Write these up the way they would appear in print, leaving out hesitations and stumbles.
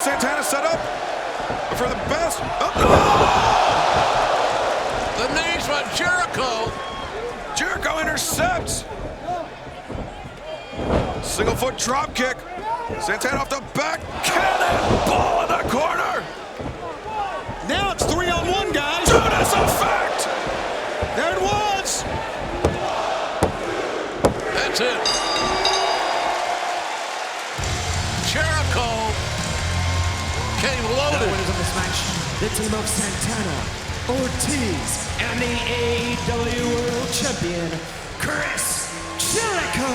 Santana set up for the best. The knees by Jericho. Jericho intercepts. Single foot drop kick. Santana off the back. Cannonball in the corner. Now it's 3-on-1, guys. Judas effect. There it was. That's it. Jericho came loaded. The winners of this match, the team of Santana, Ortiz, and the AEW World Champion, Chris Jericho.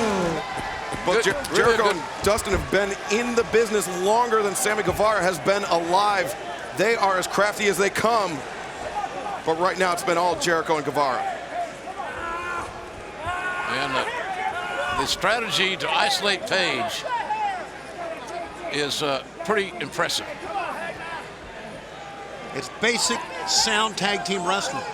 But Jericho and Dustin have been in the business longer than Sammy Guevara has been alive. They are as crafty as they come. But right now it's been all Jericho and Guevara. And the strategy to isolate Page is pretty impressive. It's basic sound tag team wrestling.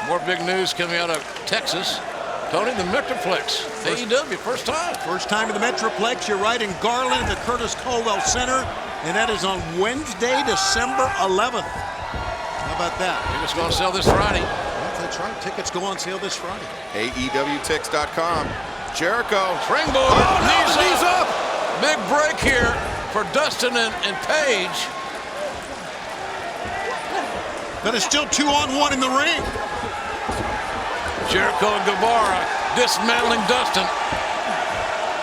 More big news coming out of Texas. Tony, the Metroplex, AEW, first time. First time in the Metroplex. You're right, in Garland, the Curtis Caldwell Center. And that is on Wednesday, December 11th. How about that? Tickets going to sell this Friday. Well, that's right. Tickets go on sale this Friday. AEWTix.com. Jericho. Springboard. Oh, no, knees up. Big break here for Dustin and Page. But it's still 2-on-1 in the ring. Jericho and Guevara dismantling Dustin.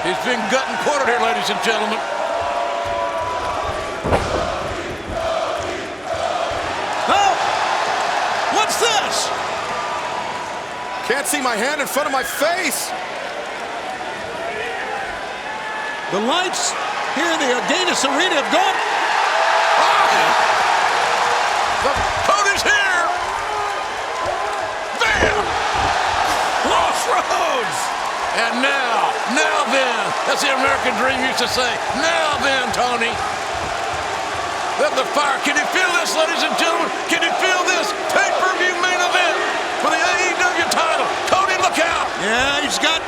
He's been gut and quartered here, ladies and gentlemen. Oh! What's this? Can't see my hand in front of my face. The lights here in the Aganis Arena have gone. The Cody's here. Bam! Crossroads. And now then, that's the American dream used to say. Now then, Tony. Let the fire. Can you feel this, ladies and gentlemen? Can you feel this pay-per-view main event for the AEW title? Cody, look out. Yeah, he's got.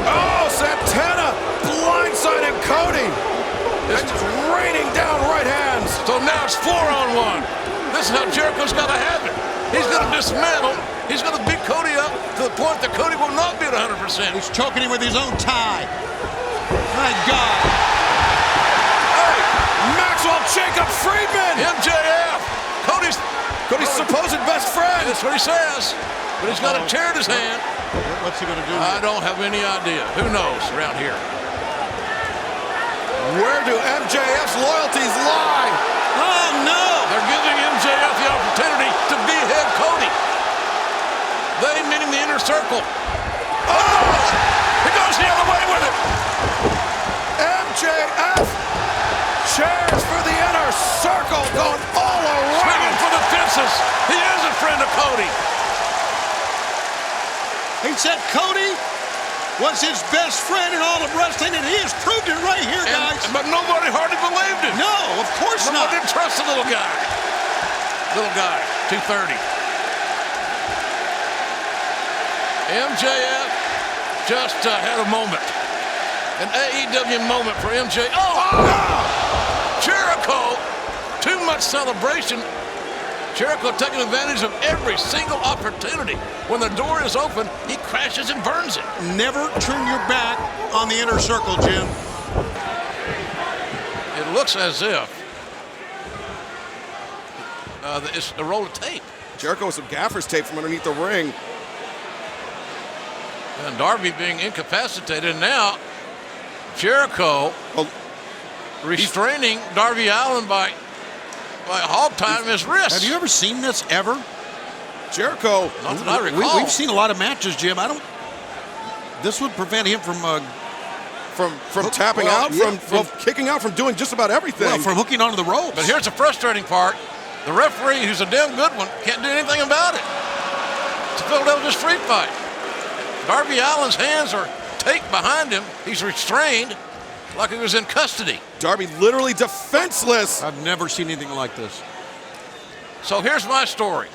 Oh, Santana blindsided Cody. It's just raining down right hands. So now it's 4-on-1. This is how Jericho's got to have it. He's going to dismantle. He's going to beat Cody up to the point that Cody will not be at 100%. He's choking him with his own tie. My God. Hey, Maxwell Jacob Friedman. MJF. Cody's supposed best friend. That's what he says. But he's got a chair in his hand. What's he going to do? I don't have any idea. Who knows around here? Where do MJF's loyalties lie? Oh, no. They're giving MJF the opportunity to behead Cody. They meaning the inner circle. Oh! He goes the other way with it. MJF chairs for the inner circle going all around. Swinging for the fences. He is a friend of Cody. He said Cody was his best friend in all of wrestling, and he has proved it right here, guys. But nobody hardly believed him. No, of course not. Nobody didn't trust the little guy. Little guy, 230. MJF just had a moment. An AEW moment for MJ. Oh! Jericho! Too much celebration. Jericho taking advantage of every single opportunity. When the door is open, he crashes and burns it. Never turn your back on the inner circle, Jim. It looks as if it's a roll of tape. Jericho with some gaffer's tape from underneath the ring. And Darby being incapacitated. And now Jericho restraining Darby Allin by hog tying his wrist. Have you ever seen this ever? Jericho. Not that I recall. We've seen a lot of matches, Jim. This would prevent him from tapping out, from kicking out, from doing just about everything. Well, from hooking onto the ropes. But here's the frustrating part. The referee, who's a damn good one, can't do anything about it. It's a Philadelphia street fight. Darby Allin's hands are taped behind him. He's restrained like he was in custody. Darby literally defenseless. I've never seen anything like this. So here's my story.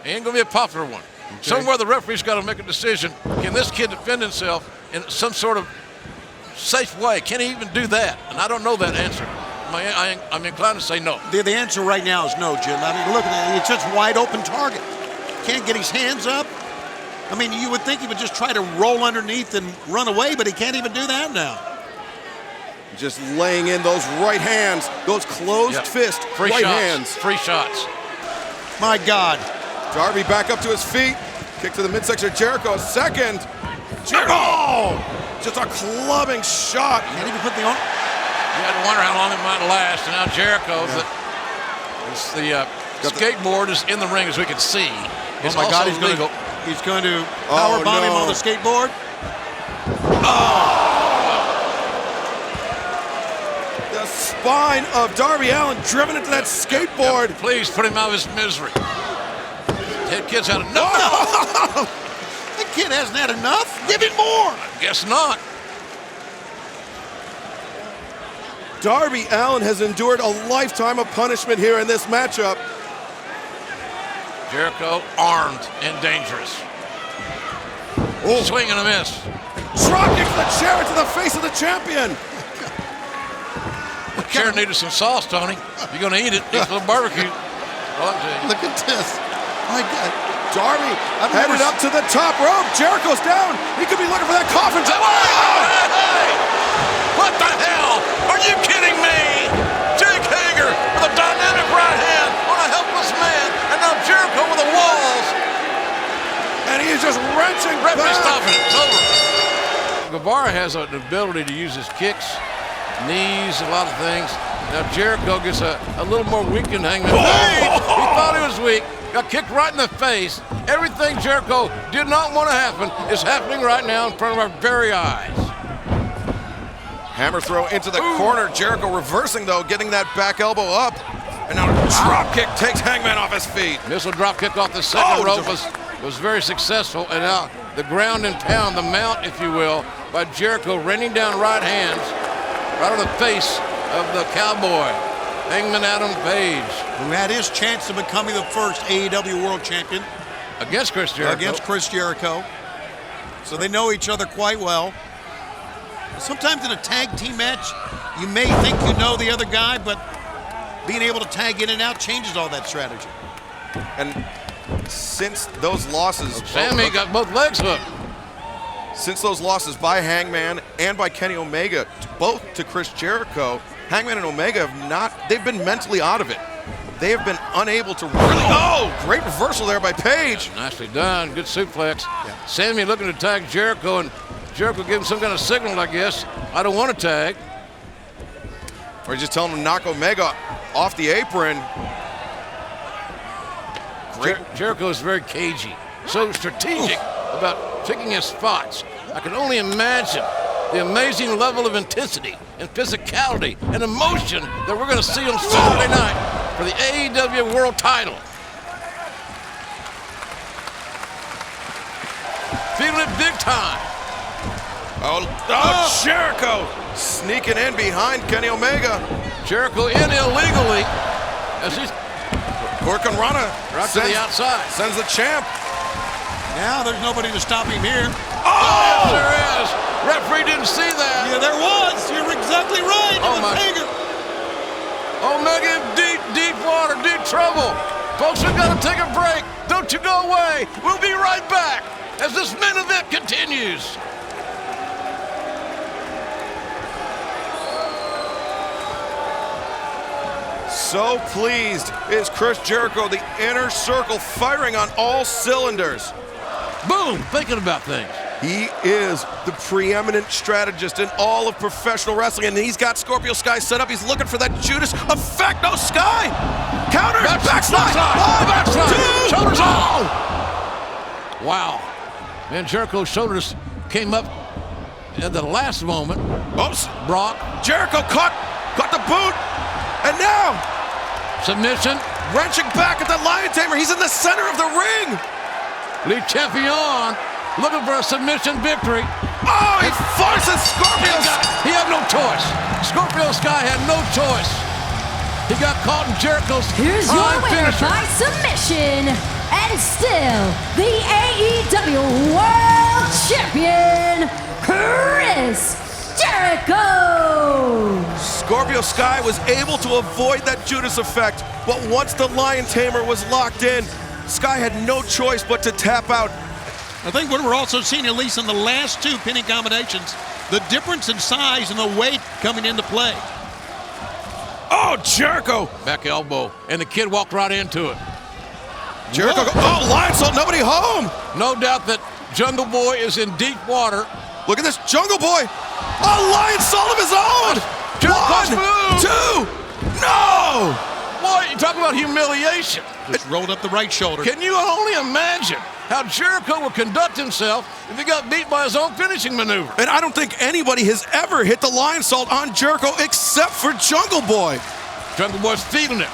It ain't going to be a popular one. Okay. Somewhere the referee's got to make a decision. Can this kid defend himself in some sort of safe way? Can he even do that? And I don't know that answer. I'm inclined to say no. The answer right now is no, Jim. I mean, look at it. It's just wide open target. Can't get his hands up. I mean, you would think he would just try to roll underneath and run away, but he can't even do that now. Just laying in those right hands, those closed fist Free right shots. hands. Free shots. My God. Darby back up to his feet. Kick to the midsection of Jericho. A second. Jericho! Just a clubbing shot. Can't even put the on. You had to wonder how long it might last. And now Jericho, the skateboard is in the ring, as we can see. It's oh my God, also legal. He's going to power bomb him on the skateboard. The spine of Darby Allin driven into that skateboard. Please put him out of his misery. That kid's had enough. That kid hasn't had enough. Give him more. I guess not. Darby Allin has endured a lifetime of punishment here in this matchup. Jericho armed and dangerous. Swing and a miss. Drop kick the chair into the face of the champion. The chair needed some sauce, Tony. You're going to eat it. It's a little barbecue. Look at this. My God. Darby headed up to the top rope. Jericho's down. He could be looking for that coffin. What the hell? Are you kidding me? Jake Hager with a dynamic right hand on a helpless man. And now Jericho with the walls. And he is just wrenching back. Stop it. It's over. Guevara has an ability to use his kicks, knees, a lot of things. Now Jericho gets a little more weak than Hangman. He thought he was weak. Got kicked right in the face. Everything Jericho did not want to happen is happening right now in front of our very eyes. Hammer throw into the corner. Jericho reversing, though, getting that back elbow up. And now a drop kick takes Hangman off his feet. Missile drop kick off the second rope was very successful. And now the ground and pound, the mount, if you will, by Jericho raining down right hands right on the face of the cowboy, Hangman Adam Page. Who had his chance of becoming the first AEW World Champion. Against Chris Jericho. Against Chris Jericho. So they know each other quite well. Sometimes in a tag team match, you may think you know the other guy, but being able to tag in and out changes all that strategy. And since those losses... Sammy got both legs hooked. Since those losses by Hangman and by Kenny Omega, both to Chris Jericho, Hangman and Omega have not... They've been mentally out of it. They have been unable to really... Oh, great reversal there by Page. Nicely done. Good suplex. Yeah. Sammy looking to tag Jericho, and Jericho gave him some kind of signal, I guess. I don't want to tag. Or he's just telling him to knock Omega off the apron. Jericho is very cagey, so strategic about picking his spots. I can only imagine the amazing level of intensity and physicality and emotion that we're going to see on Saturday night for the AEW World Title. Feeling it big time. Jericho sneaking in behind Kenny Omega. Jericho in illegally as he's Rana right to the outside. Sends the champ. Now there's nobody to stop him here. Yes, there is. Referee didn't see that. Yeah, there was. You're exactly right. It was Hager. Omega in deep water, deep trouble. Folks, we've got to take a break. Don't you go away. We'll be right back as this main event continues. So pleased is Chris Jericho, the inner circle firing on all cylinders. Boom, thinking about things. He is the preeminent strategist in all of professional wrestling, and he's got Scorpio Sky set up. He's looking for that Judas effect. No, Sky! Counter! Backslide! Backslide! Shoulders on! Wow. Man, Jericho's shoulders came up at the last moment. Brock. Jericho caught the boot, and now submission. Wrenching back at the Lion Tamer. He's in the center of the ring. Le Champion looking for a submission victory. Oh, he forces Scorpio. He had no choice. Scorpio Sky had no choice. He got caught in Jericho's Here's your winner by submission, and still the AEW World Champion, Chris Jericho. Scorpio Sky was able to avoid that Judas effect, but once the Lion Tamer was locked in, Sky had no choice but to tap out. I think what we're also seeing, at least in the last two pinning combinations, the difference in size and the weight coming into play. Oh, Jericho! Back elbow, and the kid walked right into it. Jericho, oh, Lion Salt, nobody home! No doubt that Jungle Boy is in deep water. Look at this, Jungle Boy! A Lion Salt of his own! Jericho's 1, move. 2, no! Boy, you talk about humiliation. Just rolled up the right shoulder. Can you only imagine how Jericho would conduct himself if he got beat by his own finishing maneuver? And I don't think anybody has ever hit the Lion Salt on Jericho except for Jungle Boy. Jungle Boy's feeling it.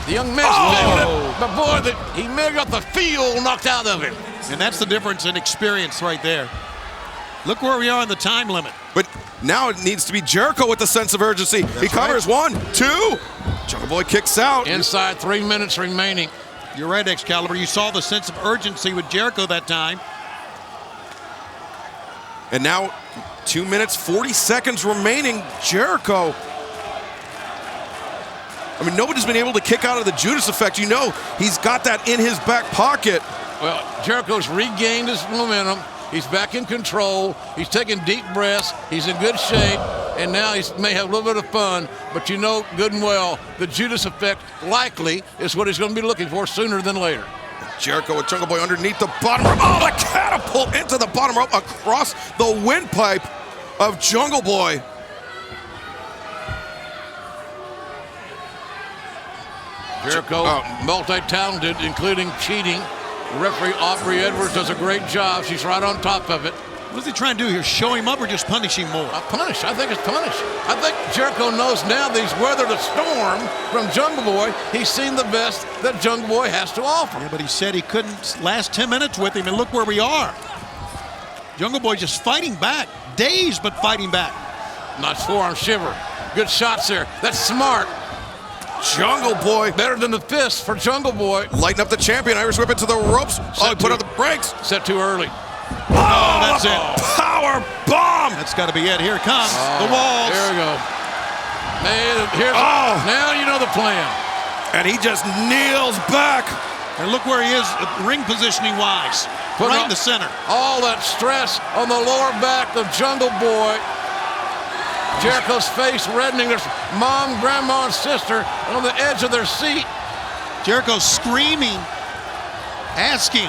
The young man's feeling it. But boy, he may have got the feel knocked out of him. And that's the difference in experience right there. Look where we are in the time limit. But now it needs to be Jericho with the sense of urgency. He covers right. 1, 2. Jungle Boy kicks out. Inside 3 minutes remaining. You're right, Excalibur. You saw the sense of urgency with Jericho that time. And now 2 minutes, 40 seconds remaining. Jericho. I mean, nobody's been able to kick out of the Judas effect. You know, he's got that in his back pocket. Well, Jericho's regained his momentum. He's back in control. He's taking deep breaths. He's in good shape. And now he may have a little bit of fun. But you know good and well, the Judas effect likely is what he's going to be looking for sooner than later. Jericho with Jungle Boy underneath the bottom rope. Oh, the catapult into the bottom rope across the windpipe of Jungle Boy. Jericho, multi-talented, including cheating. Referee Aubrey Edwards does a great job. She's right on top of it. What is he trying to do here? Show him up or just punish him more? Punish. I think it's punish. I think Jericho knows now that he's weathered a storm from Jungle Boy. He's seen the best that Jungle Boy has to offer. Yeah, but he said he couldn't last 10 minutes with him, and look where we are. Jungle Boy just fighting back. Dazed, but fighting back. Nice forearm shiver. Good shots there. That's smart. Jungle Boy. Better than the fist for Jungle Boy. Lighten up the champion. Irish whip it to the ropes. He put on the brakes. Set too early. Oh, that's it. Power bomb. That's got to be it. Here it comes. The walls. Here we go. Man, now you know the plan. And he just kneels back. And look where he is ring positioning wise. Right in the center. All that stress on the lower back of Jungle Boy. Jericho's face reddening. There's mom, grandma, and sister on the edge of their seat. Jericho screaming. Ask him.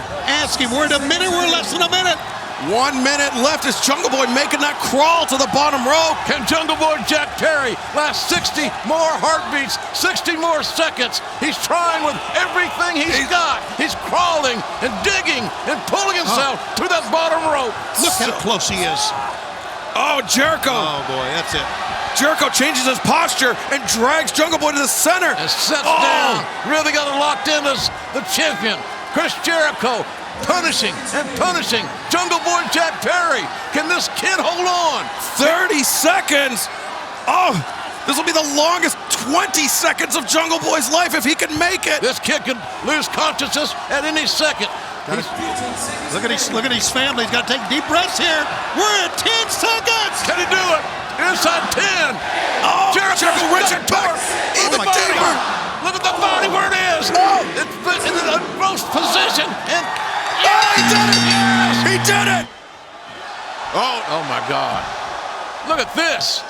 We're at a minute. We're less than a minute. 1 minute left. Is Jungle Boy making that crawl to the bottom rope? Can Jungle Boy Jack Perry last 60 more heartbeats, 60 more seconds? He's trying with everything he's got. He's crawling and digging and pulling himself to that bottom rope. Look how close he is. Oh, Jericho. Oh, boy, that's it. Jericho changes his posture and drags Jungle Boy to the center. And sets down. Really got it locked in as the champion. Chris Jericho punishing and punishing Jungle Boy Jack Perry. Can this kid hold on? 30 seconds. Oh, this will be the longest 20 seconds of Jungle Boy's life if he can make it. This kid could lose consciousness at any second. Look at his family. He's got to take deep breaths here. We're at 10 seconds. Can he do it? Inside 10. Oh, Jericho Richard back. Even deeper. Look at the body where it is. Oh. It's in the most position. And he did it. Yes. He did it. Oh my God. Look at this.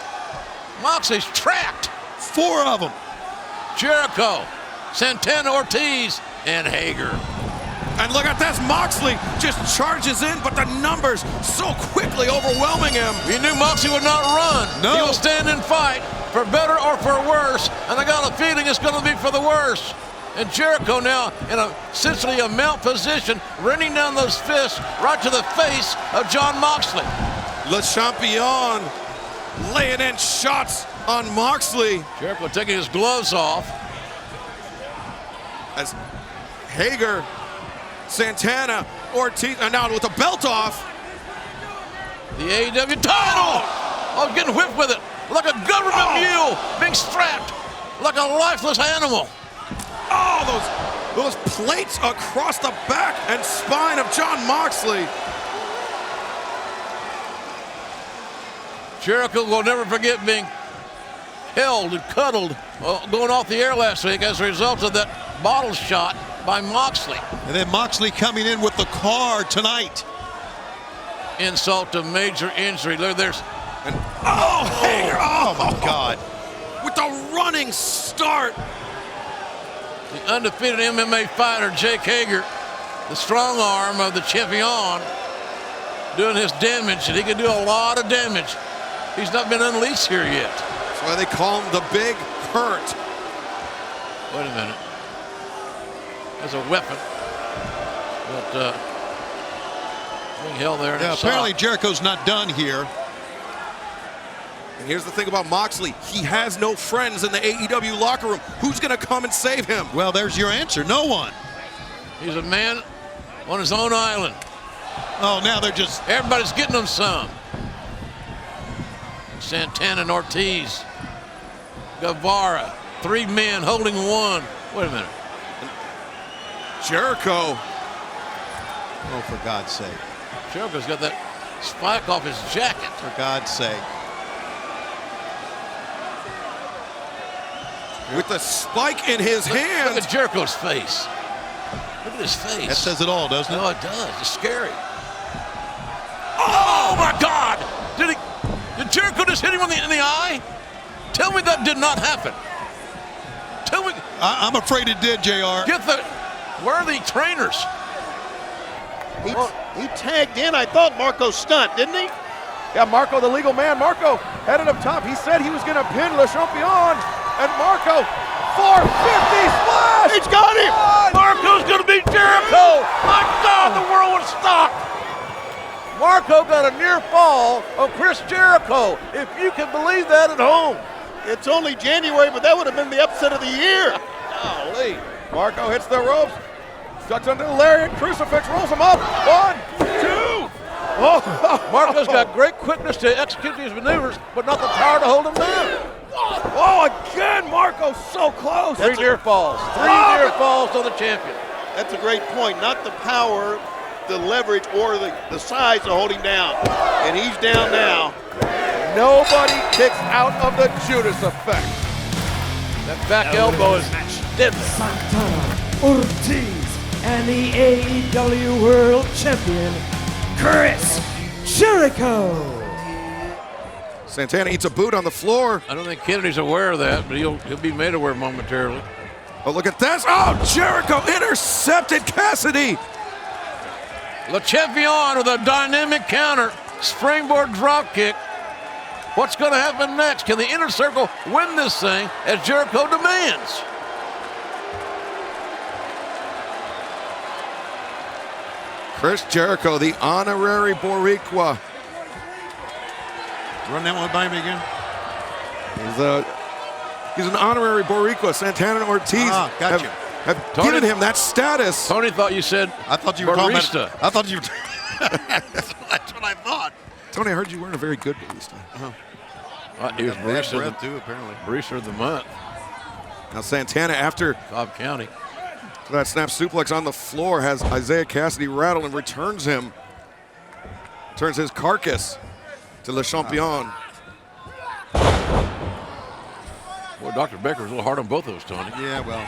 Moxley's trapped. 4 of them. Jericho, Santana, Ortiz, and Hager. And look at this, Moxley just charges in, but the numbers so quickly overwhelming him. You knew Moxley would not run. No. He will stand and fight, for better or for worse, and I got a feeling it's going to be for the worse. And Jericho now in essentially a mount position, running down those fists right to the face of Jon Moxley. Le Champion laying in shots on Moxley. Jericho taking his gloves off. As Hager, Santana, Ortiz, and now with the belt off. The AEW title! Oh, getting whipped with it. Like a government mule being strapped like a lifeless animal. Oh, those plates across the back and spine of Jon Moxley. Jericho will never forget being held and cuddled going off the air last week as a result of that bottle shot by Moxley. And then Moxley coming in with the car tonight. Insult to major injury. There's Hager! Oh my God! With the running start. the undefeated MMA fighter, Jake Hager, the strong arm of the champion, doing his damage, and he can do a lot of damage. He's not been unleashed here yet. That's why they call him the Big Hurt. Wait a minute. As a weapon. But being held there. Yeah, apparently Jericho's not done here. And here's the thing about Moxley. He has no friends in the AEW locker room. Who's going to come and save him? Well, there's your answer. No one. He's a man on his own island. Oh, now they're just... Everybody's getting him some. Santana and Ortiz. Guevara. 3 men holding one. Wait a minute. Jericho. Oh, for God's sake. Jericho's got that spike off his jacket. For God's sake. With the spike in his hand. Look at Jericho's face. Look at his face. That says it all, doesn't it? No, it does. It's scary. Oh my God! Did Jericho just hit him in the eye? Tell me that did not happen. Tell me. I'm afraid it did, JR. Where are the trainers? He tagged in. I thought Marco stunt, didn't he? Yeah, Marco, the legal man. Marco headed up top. He said he was going to pin Le Champion. And Marco, 450 splash! He's got him! Marco's going to beat Jericho! My God, the world would stop! Marco got a near fall on Chris Jericho, if you can believe that at home. It's only January, but that would have been the upset of the year. Golly. Marco hits the ropes, ducks under the lariat, crucifix, rolls him up. 1, 2. Oh, Marco's got great quickness to execute these maneuvers, but not the power to hold him down. oh, again, Marco's so close. 3 near falls. 3 near falls on the champion. That's a great point. Not the power, the leverage, or the size to hold him down. And he's down now. Nobody kicks out of the Judas effect. That back elbow is deadly. Santana, Ortiz, and the AEW World Champion, Chris Jericho. Santana eats a boot on the floor. I don't think Kennedy's aware of that, but he'll be made aware momentarily. Oh, look at this. Oh, Jericho intercepted Cassidy. Le Champion with a dynamic counter. Springboard drop kick. What's going to happen next? Can the Inner Circle win this thing as Jericho demands? Chris Jericho, the honorary Boricua. Run that one by me again. He's an honorary Boricua. Santana and Ortiz gotcha. have given him that status. Tony thought you said I thought you were talking barista. about... I thought you were... That's what I thought. Tony, I heard you weren't a very good barista. He was Bad barista, breath, too, apparently. barista of the month, Now Santana, after Cobb County. that snap suplex on the floor, has Isaiah Cassidy rattled and returns him. Turns his carcass to Le Champion. Boy, Dr. Becker's a little hard on both of those, Tony. Yeah, well...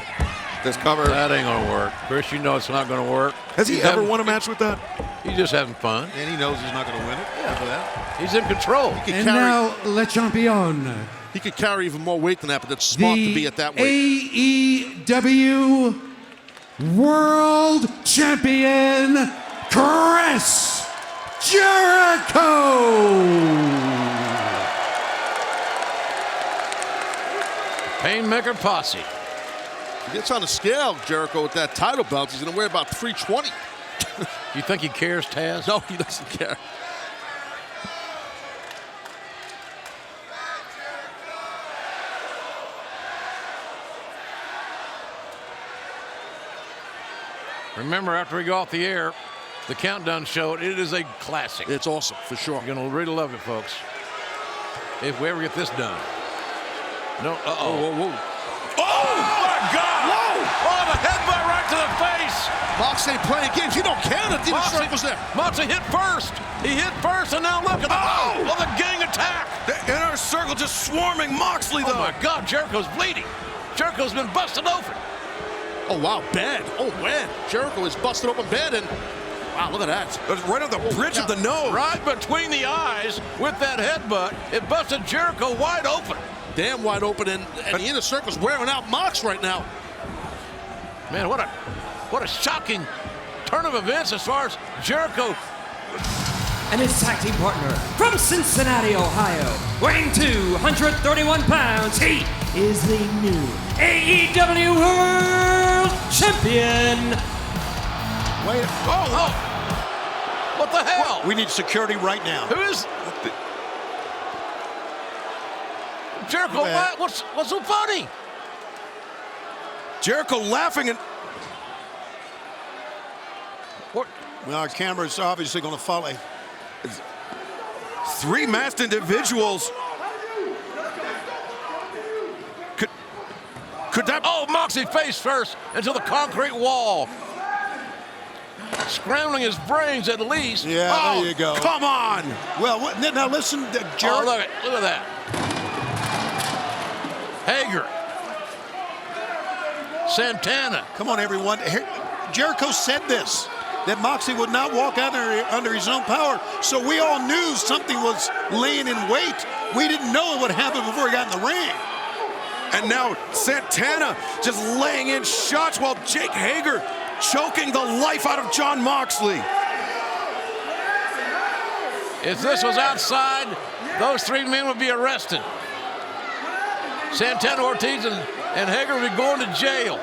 This cover. That ain't going to work. Chris, you know it's not going to work. Has he ever won a match with that? He's just having fun. And he knows he's not going to win it. Yeah. For that. He's in control. And now, Le Champion, He could carry even more weight than that, but it's smart to be at that weight. AEW World Champion, Chris Jericho. Painmaker Posse. He gets on the scale, Jericho, with that title belt. He's going to weigh about 320. You think he cares, Taz? No, he doesn't care. Remember, after we go off the air, the countdown show, it is a classic. It's awesome, for sure. You're going to really love it, folks. If we ever get this done. No, Whoa, whoa, whoa. Oh, my God! Whoa! Oh, the headbutt right to the face! Moxley playing games. You don't care that the inner circle's there. Moxley hit first. He hit first, and now look at the gang attack. The inner circle just swarming Moxley, though. Oh, my God, Jericho's bleeding. Jericho's been busted open. Oh, wow, bad. Oh, man. Jericho is busted open bad, and wow, look at that. It was right on the bridge of the nose. Right between the eyes with that headbutt. It busted Jericho wide open. Damn wide open, and the inner circle's wearing out Mox right now. Man, what a shocking turn of events as far as Jericho. And his tag team partner from Cincinnati, Ohio, weighing 231 pounds, he is the new AEW World Champion. Wait. Oh, what the hell? We need security right now. Who is Jericho? What's so funny? Jericho laughing and Well, our camera's obviously going to follow. three masked individuals. Could that? Oh, Moxley face first into the concrete wall. Scrambling his brains at least. Yeah, Oh, there you go. come on. Well, now listen, Oh, Jericho. look at that. Hager. Santana. Come on, everyone. Jericho said this, that Moxley would not walk out there under his own power, so we all knew something was laying in wait. We didn't know it would happen before he got in the ring. And now Santana just laying in shots while Jake Hager choking the life out of Jon Moxley. If this was outside, those three men would be arrested. Santana, Ortiz, and Hager would be going to jail.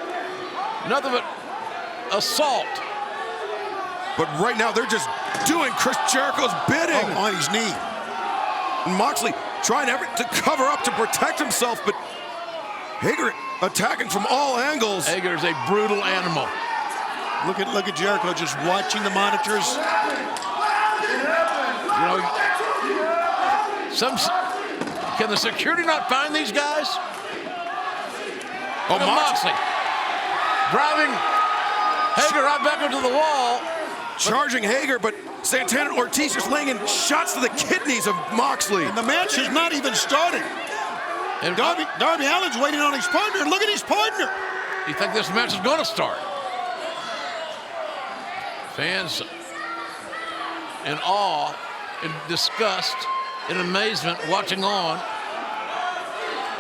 Nothing but assault. But right now they're just doing Chris Jericho's bidding. Oh, on his knee. And Moxley trying to cover up to protect himself, but Hager attacking from all angles. Hager is a brutal animal. Look at Jericho just watching the monitors. You know, can the security not find these guys? Oh, Moxley driving Hager right back into the wall. Charging Hager, but Santana and Ortiz just laying in shots to the kidneys of Moxley. And the match has not even started. And Darby Allin's waiting on his partner, and look at his partner. you think this match is going to start? Fans in awe, in disgust, in amazement, watching on.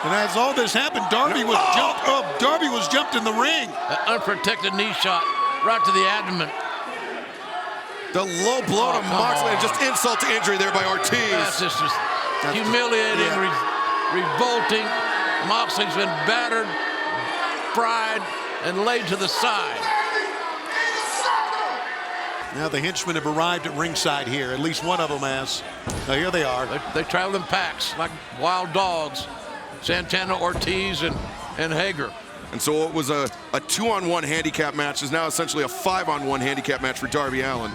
And as all this happened, Darby was jumped up. Darby was jumped in the ring. An unprotected knee shot right to the abdomen. The low blow to Moxley and just insult to injury there by Ortiz. That's just humiliating, revolting. Moxley's been battered, fried, and laid to the side. Now the henchmen have arrived at ringside here. At least one of them has. Now here they are. They travel in packs like wild dogs. Santana, Ortiz, and Hager. And so it was a 2-on-1 handicap match is now essentially a 5-on-1 handicap match for Darby Allin.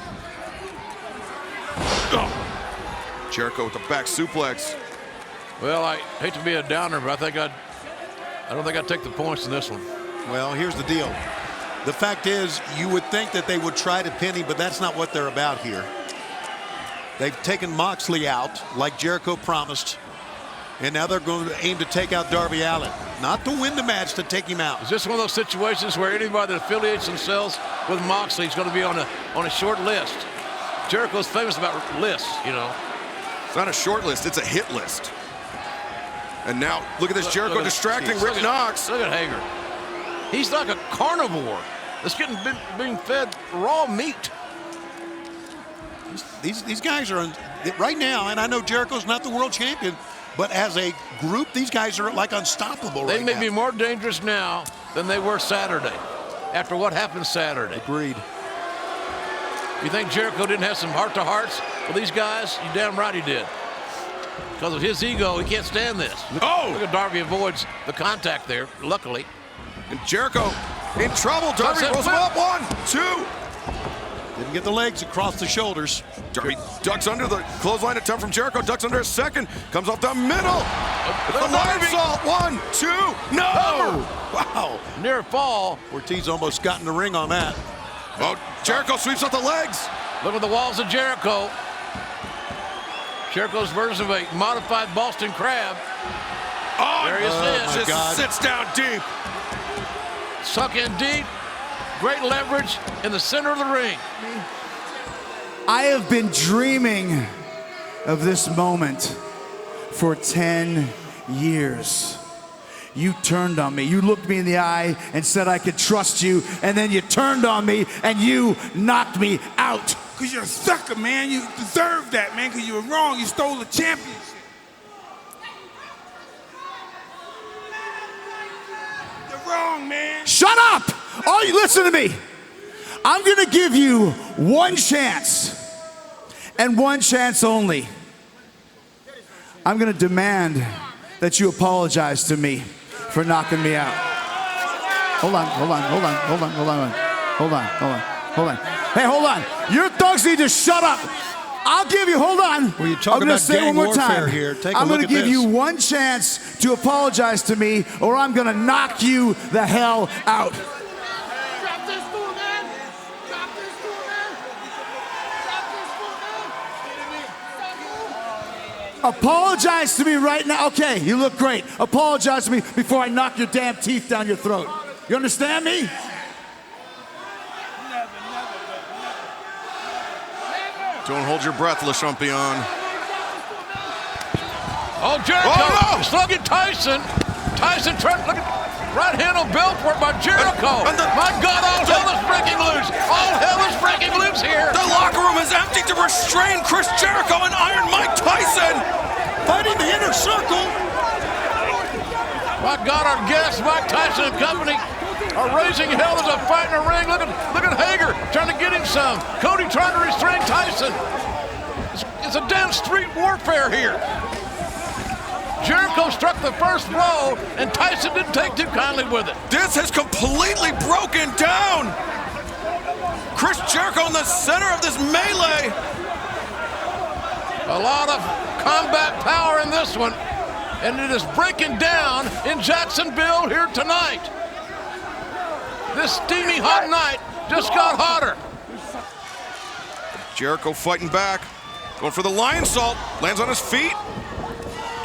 Oh. Jericho with the back suplex. Well, I hate to be a downer, but I don't think I'd take the points in this one. Well, here's the deal. The fact is, you would think that they would try to pin him, but that's not what they're about here. They've taken Moxley out, like Jericho promised, and now they're going to aim to take out Darby Allin. Not to win the match, to take him out. Is this one of those situations where anybody that affiliates themselves with Moxley is going to be on a short list? Jericho's famous about lists, you know. It's not a short list, it's a hit list. And now, look at this, Jericho distracting Rick Knox. Look at Hager. He's like a carnivore that's being fed raw meat. These guys are, right now, and I know Jericho's not the world champion, but as a group, these guys are like unstoppable right now. They may be more dangerous now than they were Saturday, after what happened Saturday. Agreed. You think Jericho didn't have some heart-to-hearts with these guys? You damn right he did. Because of his ego, he can't stand this. Look at Darby avoids the contact there, luckily. And Jericho in trouble. Darby rolls him up. 1, 2. Didn't get the legs across the shoulders. Darby ducks under the clothesline attempt from Jericho. Ducks under a second. Comes off the middle. The lion salt. 1, 2. No. Wow. Near fall. Ortiz almost got in the ring on that. Oh, Jericho sweeps up the legs. Look at the walls of Jericho. Jericho's version of a modified Boston Crab. Oh, There he is. just God. sits down deep. Suck in deep. Great leverage in the center of the ring. I have been dreaming of this moment for 10 years. You turned on me. You looked me in the eye and said I could trust you, and then you turned on me and you knocked me out. Because you're a sucker, man. You deserve that, man, because you were wrong. You stole the championship. You're wrong, man. Shut up! Oh, you listen to me. I'm gonna give you one chance, and one chance only. I'm gonna demand that you apologize to me for knocking me out. Hold on. Hey, hold on. Your thugs need to shut up. I'll give you, hold on. Well, you talk I'm gonna about say it gang one more warfare time. here. Take a I'm look gonna at give this. you one chance to apologize to me, or I'm gonna knock you the hell out. Drop this fool, man. Drop this fool, man. Drop this fool, man. Apologize to me right now. Okay, you look great. Apologize to me before I knock your damn teeth down your throat. You understand me? Don't hold your breath, Le Champion. Oh, Jericho. Oh, no. Slugging Tyson. Tyson trying to look at right hand on Belfort by Jericho. My God, all hell is breaking loose. All hell is breaking loose here. The locker room is empty to restrain Chris Jericho and Iron Mike Tyson. Fighting the inner circle. My God, our guests, Mike Tyson and company, are raising hell as a fight in the ring. Look at Hager trying to get him some. Cody trying to restrain Tyson. It's a damn street warfare here. Jericho struck the first blow, and Tyson didn't take too kindly with it. This has completely broken down. Chris Jericho in the center of this melee. A lot of combat power in this one, and it is breaking down in Jacksonville here tonight. This steamy hot night just got hotter. Jericho fighting back, going for the lion salt, lands on his feet.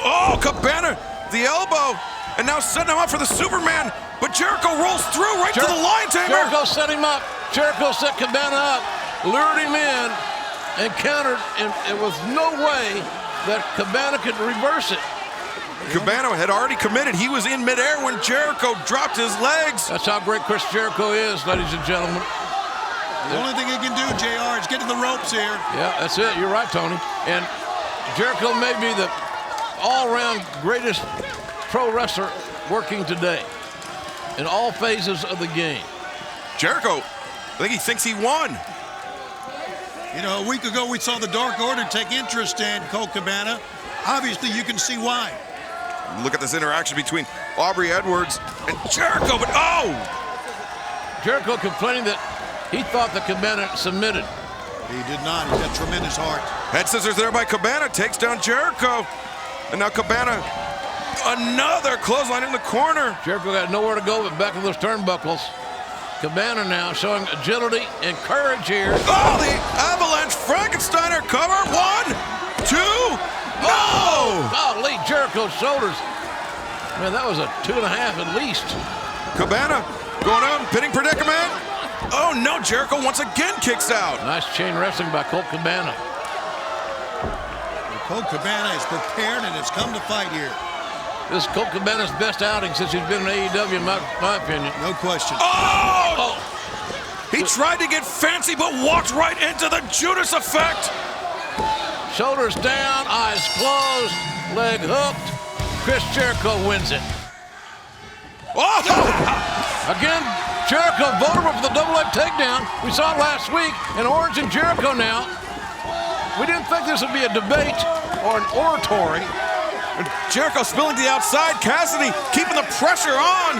Oh, Cabana, the elbow, and now setting him up for the Superman, but Jericho rolls through right to the lion tamer. Jericho set him up. Jericho set Cabana up, lured him in, and countered, and it was no way that Cabana could reverse it. Cabana had already committed. He was in midair when Jericho dropped his legs. That's how great Chris Jericho is, ladies and gentlemen. The only thing he can do, JR, is get to the ropes here. Yeah, that's it. You're right, Tony. And Jericho may be the all-around greatest pro wrestler working today in all phases of the game. Jericho, I think he thinks he won. You know, a week ago we saw the Dark Order take interest in Colt Cabana. Obviously, you can see why. Look at this interaction between Aubrey Edwards and Jericho, but oh! Jericho complaining that he thought that Cabana submitted. He did not. He's got tremendous heart. Head scissors there by Cabana, takes down Jericho. And now Cabana, another clothesline in the corner. Jericho got nowhere to go but back to those turnbuckles. Cabana now showing agility and courage here. Oh, the Avalanche Frankensteiner cover. 1, 2, no! Golly, Jericho's shoulders. Man, that was a 2.5 at least. Cabana going on, pinning predicament. Oh no, Jericho once again kicks out. Nice chain wrestling by Colt Cabana. Colt Cabana is prepared and has come to fight here. This is Colt Cabana's best outing since he's been in AEW, in my opinion. No question. Oh! He tried to get fancy, but walked right into the Judas effect. Shoulders down, eyes closed, leg hooked. Chris Jericho wins it. Oh! Again, Jericho vulnerable for the double leg takedown. We saw it last week in Orange and Jericho now. We didn't think this would be a debate or an oratory. Jericho spilling to the outside. Cassidy keeping the pressure on.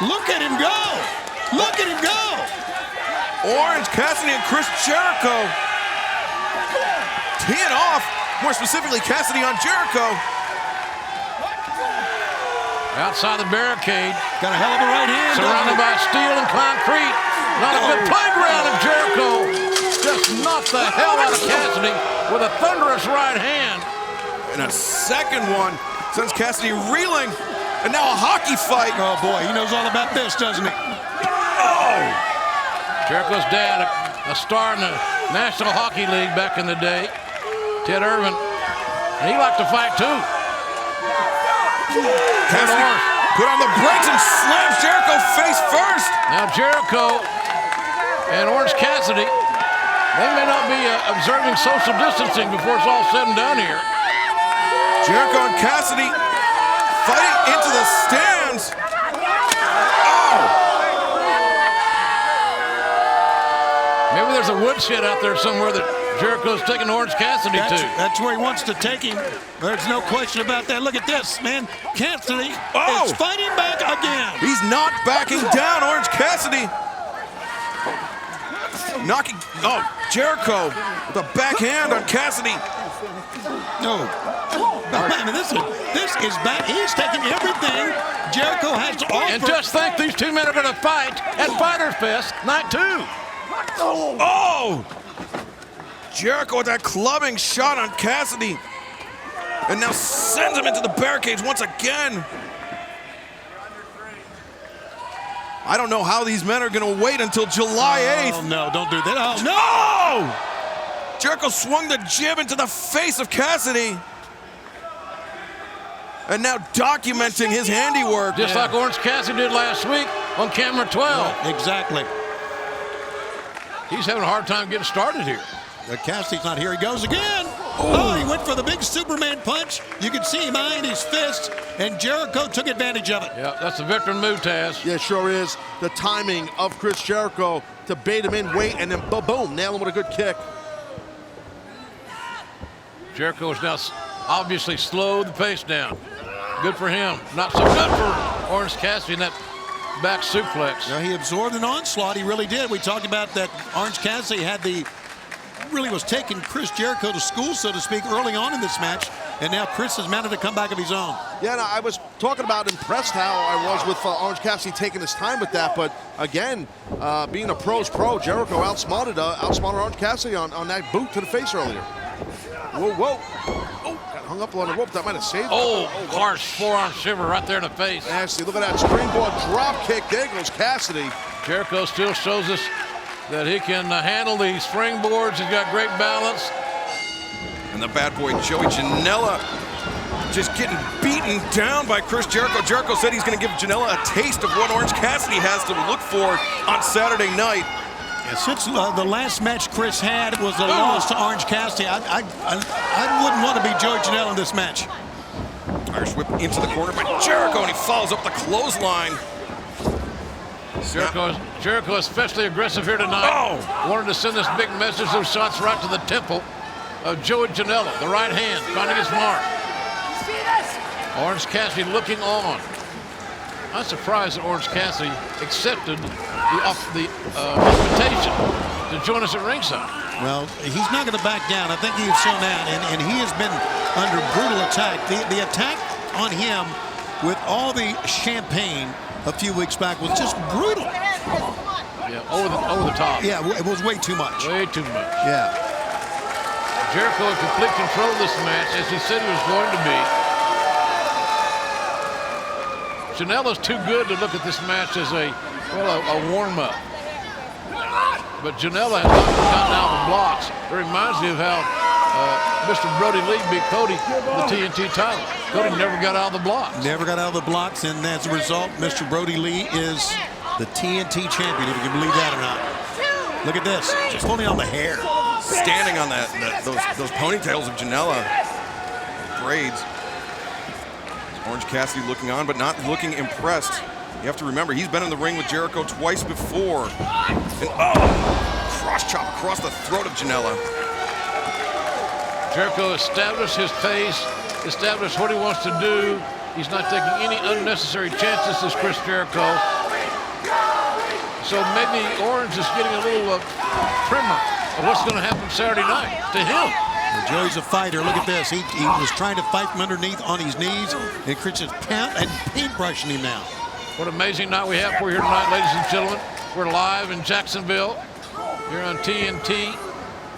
Look at him go. Look at him go. Orange, Cassidy, and Chris Jericho teeing off. More specifically, Cassidy on Jericho. Outside the barricade. Got a hell of a right hand. Surrounded by steel and concrete. Not a good playground of Jericho. Just knocked the hell out of Cassidy with a thunderous right hand. And a second one sends Cassidy reeling. And now a hockey fight. Oh, boy, he knows all about this, doesn't he? Oh! Jericho's dad, a star in the National Hockey League back in the day, Ted Irvin. And he liked to fight, too. Cassidy put on the brakes and slams Jericho face first. Now Jericho and Orange Cassidy, they may not be observing social distancing before it's all said and done here. Jericho and Cassidy fighting into the stands. Oh! Maybe there's a woodshed out there somewhere that Jericho's taking Orange Cassidy to. That's where he wants to take him. There's no question about that. Look at this, man. Cassidy is fighting back again. He's not backing down, Orange Cassidy. Knocking, Jericho with a backhand on Cassidy. No. I mean, this is bad. He's taking everything Jericho has to offer. And just think these two men are going to fight at Fighter Fest Night 2. Oh! Jericho with that clubbing shot on Cassidy. And now sends him into the barricades once again. I don't know how these men are going to wait until July 8th. Oh, no, don't do that. Oh, no! Jericho swung the jib into the face of Cassidy. And now documenting his handiwork. Just like Orange Cassidy did last week on camera 12. Yeah, exactly. He's having a hard time getting started here. Cassidy's not here. He goes again. Oh, he went for the big Superman punch. You can see him eyeing his fist, and Jericho took advantage of it. Yeah, that's a veteran move, Taz. Yeah, sure is. The timing of Chris Jericho to bait him in, wait, and then boom, nail him with a good kick. Jericho has now obviously slowed the pace down. Good for him. Not so good for Orange Cassidy in that back suplex. Now, he absorbed an onslaught. He really did. We talked about that Orange Cassidy really was taking Chris Jericho to school, so to speak, early on in this match. And now Chris has managed to come back of his own. Yeah, no, I was talking about impressed how I was with Orange Cassidy taking his time with that. But again, being a pro's pro, Jericho outsmarted Orange Cassidy on that boot to the face earlier. Whoa, whoa. Oh, got hung up on the rope. That might have saved him. Oh, harsh forearm shiver right there in the face. Nasty. Look at that springboard drop kick. There goes Cassidy. Jericho still shows us that he can handle these springboards. He's got great balance. And the bad boy Joey Janela just getting beaten down by Chris Jericho. Jericho said he's going to give Janela a taste of what Orange Cassidy has to look for on Saturday night. Yeah, since the last match Chris had was a loss to Orange Cassidy, I wouldn't want to be Joey Janela in this match. Irish whip into the corner by Jericho, and he follows up the clothesline. Jericho especially aggressive here tonight. Wanted to send this big message, those shots right to the temple of Joey Janela, the right hand, finding his mark. Orange Cassidy looking on. I'm surprised that Orange Cassidy accepted the invitation to join us at ringside. Well, he's not going to back down. I think he's shown that, and he has been under brutal attack. The attack on him with all the champagne a few weeks back was just brutal. Yeah, over the top. Yeah, it was way too much. Way too much. Yeah. Jericho in complete control of this match, as he said he was going to be. Janela's too good to look at this match as a warm-up. But Janela has not gotten out of the blocks. It reminds me of how Mr. Brody Lee beat Cody the TNT title. Cody never got out of the blocks. Never got out of the blocks, and as a result, Mr. Brody Lee is the TNT champion, if you can believe that or not. Look at this, just holding on the hair. Standing on those ponytails of Janela. Braids. Orange Cassidy looking on, but not looking impressed. You have to remember, he's been in the ring with Jericho twice before. And cross chop across the throat of Janela. Jericho established his pace, established what he wants to do. He's not taking any unnecessary chances, this Chris Jericho. So maybe Orange is getting a little primer of what's going to happen Saturday night to him. Joey's a fighter. Look at this. He was trying to fight from underneath on his knees, and Christian's paintbrushing him now. What an amazing night we have for you here tonight, ladies and gentlemen. We're live in Jacksonville. Here on TNT.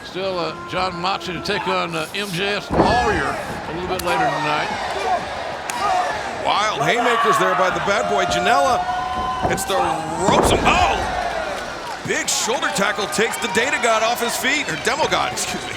Still Jon Moxley to take on MJF's Lawyer a little bit later tonight. Wild haymakers there by the bad boy Janela. It's the ropes. Oh! Big shoulder tackle takes the Data God off his feet. Or Demo God, excuse me.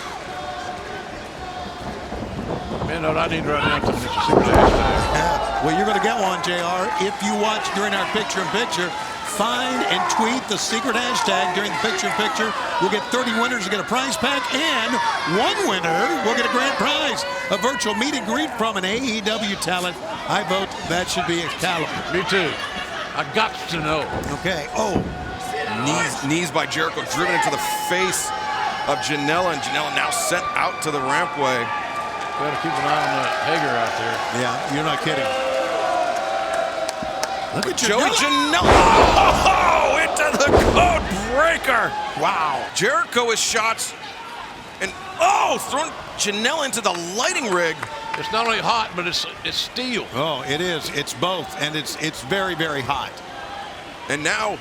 Man, what I need right now is a secret hashtag. Well, you're going to get one, JR. If you watch during our picture-in-picture, find and tweet the secret hashtag during the picture-in-picture. We'll get 30 winners to get a prize pack, and one winner will get a grand prize, a virtual meet and greet from an AEW talent. I vote that should be Excalibur. Me too. I got to know. Okay. Oh. Knees by Jericho driven into the face of Janela, and Janela now sent out to the rampway. Got to keep an eye on Hager out there. Yeah, you're not kidding. Look at Joey Janela. Oh, into the code breaker. Wow. Jericho is shots. And, throwing Janela into the lighting rig. It's not only hot, but it's steel. Oh, it is. It's both. And it's very, very hot. And now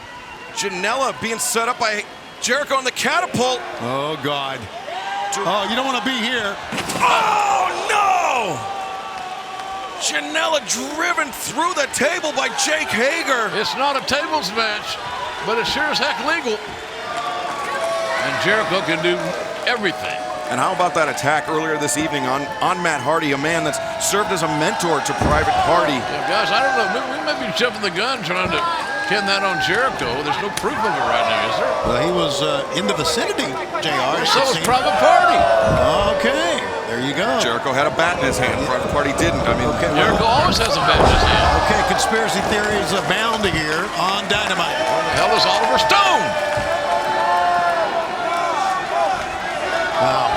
Janela being set up by Jericho on the catapult. Oh, God. Oh, you don't want to be here. Oh, no! Janela driven through the table by Jake Hager. It's not a tables match, but it's sure as heck legal. And Jericho can do everything. And how about that attack earlier this evening on Matt Hardy, a man that's served as a mentor to Private Party. Yeah, guys, I don't know. We may be jumping the gun trying to pin that on Jericho. There's no proof of it right now, is there? Well, he was in the vicinity, JR. So was Private Party. Okay, there you go. Jericho had a bat in his hand. Private Party didn't. I mean, Jericho always has a bat in his hand. Okay, conspiracy theories abound here on Dynamite. Where the hell is Oliver Stone? Wow.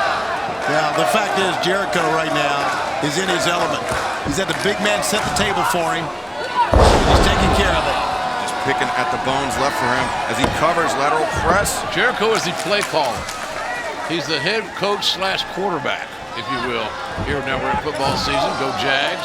Now, the fact is, Jericho right now is in his element. He's had the big man set the table for him. He's taking care of it. Just picking at the bones left for him as he covers lateral press. Jericho is the play caller. He's the head coach / quarterback, if you will. Here now we're in football season. Go Jags.